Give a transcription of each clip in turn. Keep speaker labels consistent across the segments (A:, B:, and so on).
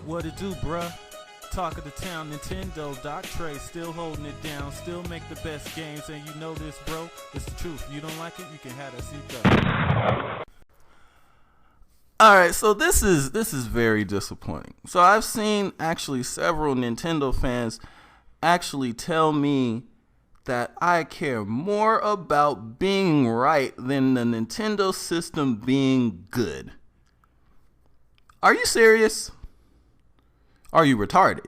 A: What it do, bruh? Talk of the town, Nintendo, Doc Trey still holding it down, still make the best games, and you know this, bro. It's the truth. If you don't like it, you can have that seatbelt. Alright, so this is very disappointing. So I've seen actually several Nintendo fans actually tell me that I care more about being right than the Nintendo system being good. Are you serious? Are you retarded?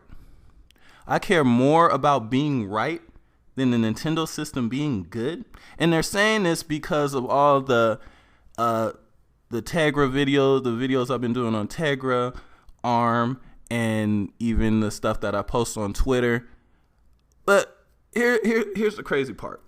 A: I care more about being right than the Nintendo system being good? And they're saying this because of all the Tegra videos, the videos I've been doing on Tegra, ARM, and even the stuff that I post on Twitter. But here's the crazy part.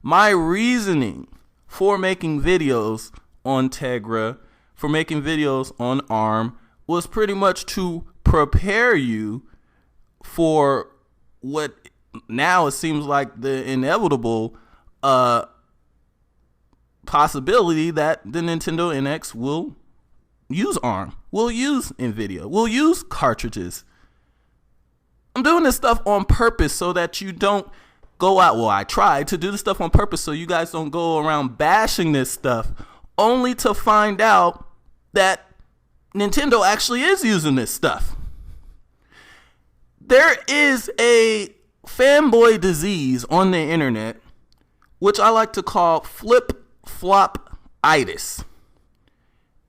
A: My reasoning for making videos on Tegra, for making videos on ARM, was pretty much to prepare you for what now it seems like the inevitable possibility that the Nintendo NX will use ARM, will use NVIDIA, will use cartridges. I'm doing this stuff on purpose so that you don't go out. Well, I tried to do this stuff on purpose so you guys don't go around bashing this stuff only to find out that Nintendo actually is using this stuff. There is a fanboy disease on the internet, which I like to call Flipflopitis.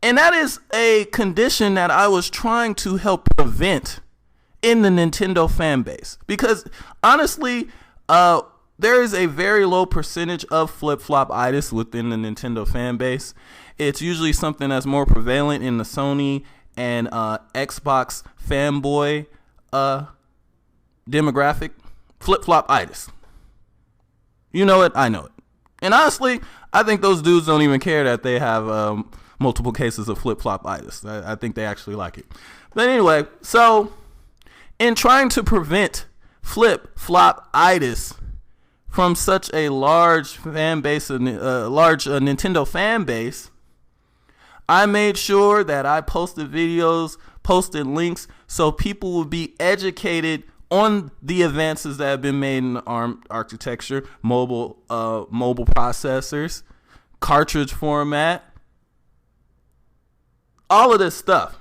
A: And that is a condition that I was trying to help prevent in the Nintendo fan base. Because honestly, there is a very low percentage of Flipflopitis within the Nintendo fan base. It's usually something that's more prevalent in the Sony and Xbox fanboy demographic. Flipflopitis. You know it, I know it. And honestly, I think those dudes don't even care that they have multiple cases of flip-flopitis. I think they actually like it. But anyway, so in trying to prevent flip-flopitis from such a large fan base, large Nintendo fan base, I made sure that I posted videos, posted links, so people would be educated on the advances that have been made in the ARM architecture, mobile processors, cartridge format, all of this stuff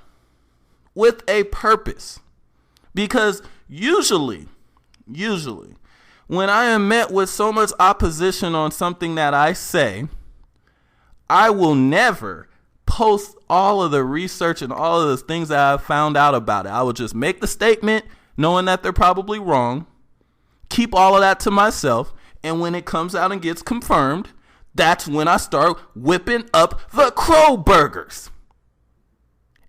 A: with a purpose. Because usually, when I am met with so much opposition on something that I say, I will never post all of the research and all of the things that I've found out about it. I will just make the statement knowing that they're probably wrong, keep all of that to myself, and when it comes out and gets confirmed, that's when I start whipping up the crow burgers.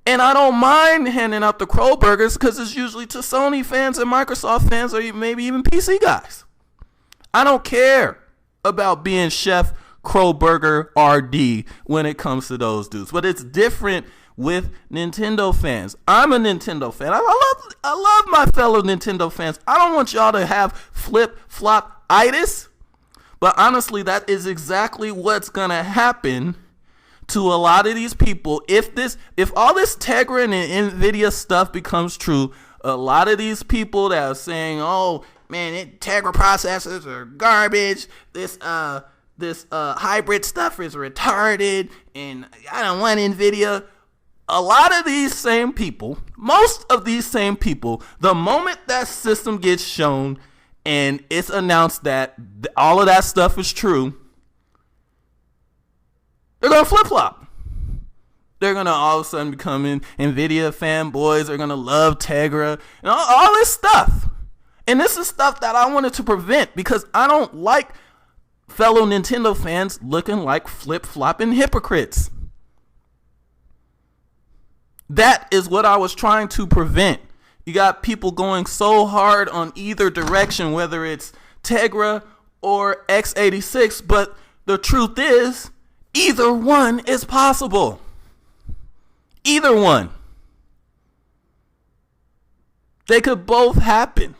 A: And I don't mind handing out the crow burgers because it's usually to Sony fans and Microsoft fans or maybe even PC guys. I don't care about being Chef Crow Burger RD when it comes to those dudes. But it's different with Nintendo fans. I'm a Nintendo fan. I love my fellow Nintendo fans. I don't want y'all to have flip-flopitis. But honestly, that is exactly what's going to happen to a lot of these people. If all this Tegra and NVIDIA stuff becomes true, a lot of these people that are saying, oh, man, Tegra processors are garbage, this hybrid stuff is retarded, and I don't want NVIDIA. A lot of these same people, most of these same people, the moment that system gets shown and it's announced that all of that stuff is true, they're going to flip-flop. They're going to all of a sudden become NVIDIA fanboys. They're going to love Tegra and all this stuff. And this is stuff that I wanted to prevent because I don't like fellow Nintendo fans looking like flip-flopping hypocrites. That is what I was trying to prevent. You got people going so hard on either direction, whether it's Tegra or x86, but the truth is, either one is possible. Either one. They could both happen.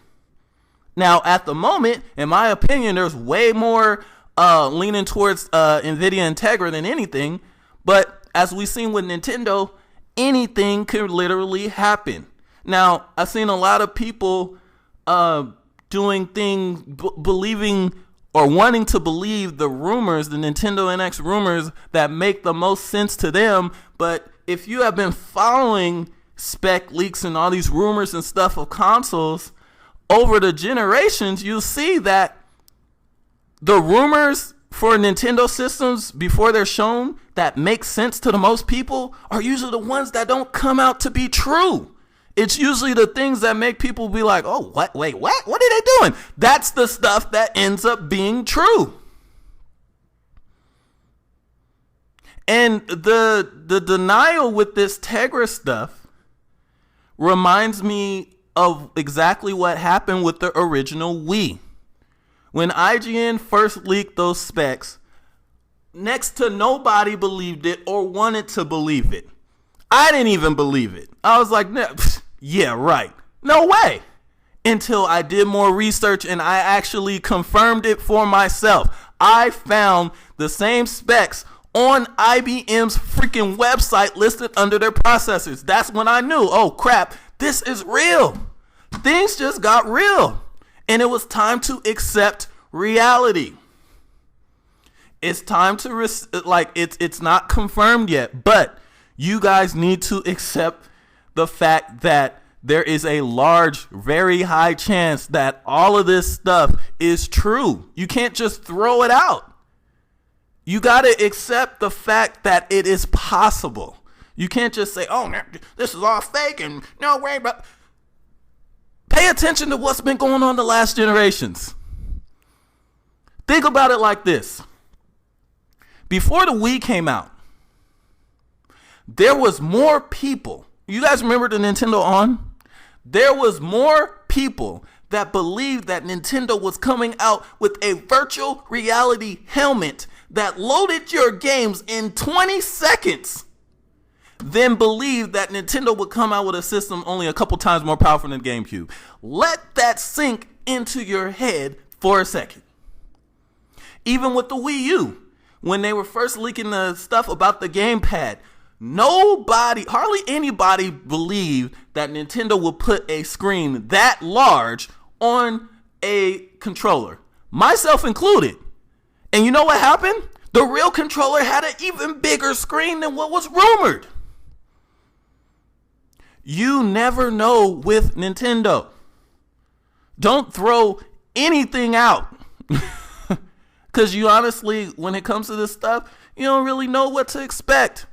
A: Now, at the moment, in my opinion, there's way more leaning towards NVIDIA and Tegra than anything. But as we've seen with Nintendo, anything could literally happen. Now, I've seen a lot of people doing things, believing or wanting to believe the rumors, the Nintendo NX rumors that make the most sense to them. But if you have been following spec leaks and all these rumors and stuff of consoles over the generations, you'll see that the rumors for Nintendo systems before they're shown that make sense to the most people are usually the ones that don't come out to be true. It's usually the things that make people be like, oh, what? Wait, what? What are they doing? That's the stuff that ends up being true. And the denial with this Tegra stuff reminds me of exactly what happened with the original Wii. When IGN first leaked those specs, next to nobody believed it or wanted to believe it. I didn't even believe it. I was like, yeah, right. No way. Until I did more research and I actually confirmed it for myself. I found the same specs on IBM's freaking website listed under their processors. That's when I knew, oh crap, this is real. Things just got real. And it was time to accept reality. It's time to, it's not confirmed yet, but you guys need to accept the fact that there is a large, very high chance that all of this stuff is true. You can't just throw it out. You got to accept the fact that it is possible. You can't just say, oh, this is all fake and no way, but pay attention to what's been going on the last generations. Think about it like this. Before the Wii came out, there was more people. You guys remember the Nintendo On? There was more people that believed that Nintendo was coming out with a virtual reality helmet that loaded your games in 20 seconds than believed that Nintendo would come out with a system only a couple times more powerful than the GameCube. Let that sink into your head for a second. Even with the Wii U, when they were first leaking the stuff about the gamepad, hardly anybody believed that Nintendo would put a screen that large on a controller, myself included. And you know what happened? The real controller had an even bigger screen than what was rumored. You never know with Nintendo. Don't throw anything out. Because you honestly, when it comes to this stuff, you don't really know what to expect.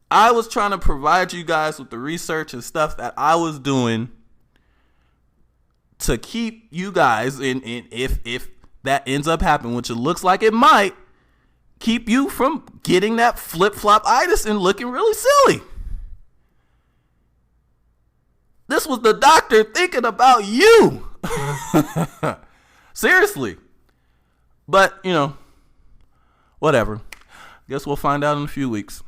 A: I was trying to provide you guys with the research and stuff that I was doing to keep you guys, and if that ends up happening, which it looks like it might, keep you from getting that flip-flopitis and looking really silly. This was the doctor thinking about you. Seriously. But, whatever. Guess we'll find out in a few weeks.